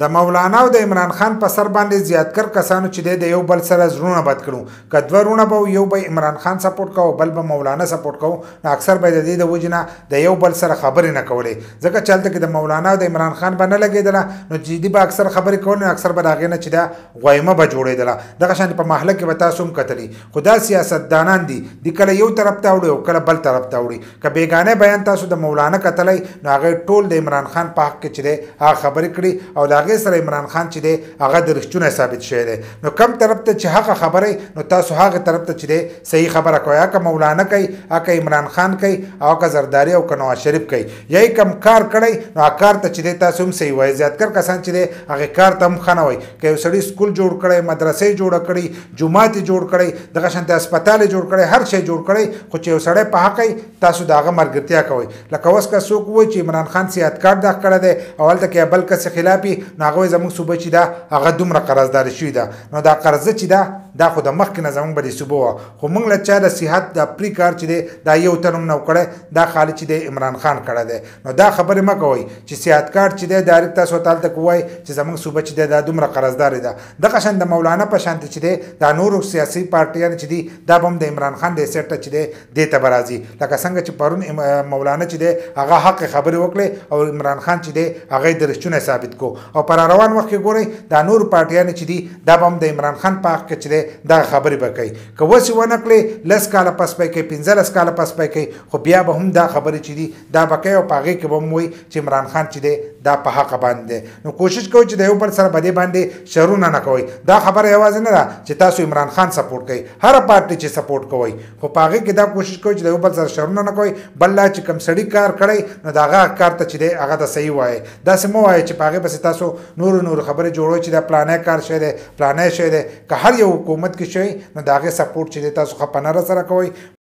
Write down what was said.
د مولانا او د عمران خان په سر باندې زیاتکر کسانو چې د یو بل سره زړونه بد کړو که دوه رونه به یو به عمران خان سپورټ کوو بل به مولانا سپورټ کوو نو اکثر به د دې د وجې نه د یو بل سره خبرې نه کولې ځکه چې هلته کې د مولانا او د عمران خان به نه لګېدله نو جدي به اکثر خبرې کول نو اکثر به د هغې نه چې دا غویمه به جوړېدله دغه شانې په محله کې به تاسو هم کتلي خو دا سیاستدانان دي کله یو طرف ته وړي او کله بل طرف ته وړي که بېګانه بیان تاسو د مولانا کتلی نو هغې ټول د عمران خان په حق کې چې دی هغه خبرې کړي او د هغې سره عمران خان چې دی هغه د رښتونه ثابت شوی دی نو کم طرف ته چې هغه خبره نو تاسو هغه طرف ته چې دی صحیح خبره کوئ که مولانا کوي که عمران خان کوي او که زرداری او که نواز شریف کوي یا کم کار کړی نو هغه کار ته چې دی تاسو هم صحیح وایي زیاتکر کسان چې دی هغې کار ته هم ښه نه وایي که یو سړي سکول جوړ کړی مدرسې جوړه کړي جومات یې جوړ کړی دغه شانتې هسپتال یې جوړ کړی هر شی جوړ کړی خو چې یو سړی په حق کوي تاسو د هغه ملګرتیا کوئ لکه اوس که څوک وایي چې عمران خان سیاحت کارت دغه کړی دی او هلته کې بل کس خلاف وي نو هغه وایي زموږ صوبه چې ده هغه دومره قرضداري شوې ده نو دا قرضه چې ده دا خو د مخکې نه زموږ به د صوبه وه خو موږ له چا د صحت د پري کار چې دی دا یو تن هم نه کړی دا خالي چې دی عمران خان کړی دی نو دا خبرې مه کوئ چې صحت کارت چې دی ډایرکټ تاسو ورته هلته ووایئ چې زموږ صوبه چې دی دا دومره قرضدارې ده دغه شان د مولانا په شانتې چې دی دا نورو سیاسي پارټیانې چې دي دا به هم د عمران خان د حیثیت ته چې دی دې ته به راځي لکه څنګه چې پرون مولانا چې دی هغه حق خبرې وکړې او عمران خان چې دی هغه یې د رښتونه ثابت کو او پر روان وخت کې ګورئ دا نور پارټیانې چې دي دا به هم د عمران خان په حق کې چې دی دغه خبرې به کوي که اوس یې ونه کړې لس کاله پس به یې کوي 15 کاله پس به یې کوي خو بیا به هم دا خبرې چې دي دا به کوي او په هغې کې به هم وایي چې عمران خان چې دی دا په حقه باندې دی نو کوشش کوئ چې د یو بل سره په دې باندې شرونه نه کوئ دا خبره یوازې نه ده چې تاسو عمران خان سپورټ کوئ هره پارټي چې سپورټ کوئ خو په هغې کې دا کوشش کوئ چې د یو بل سره شرونه نه کوئ بل لا چې کوم سړي کار کړی نو د هغه کار ته چې دی هغه ته صحیح وایي داسې مه وایئ چې په هغې پسې تاسو نورو خبرې جوړوئ چې دا پلانی کار شوی دی پلانی شوی دی که هر یو حکومت کې شوی نو د هغې سپورټ چې دی تاسو ښه په نره سره کوئ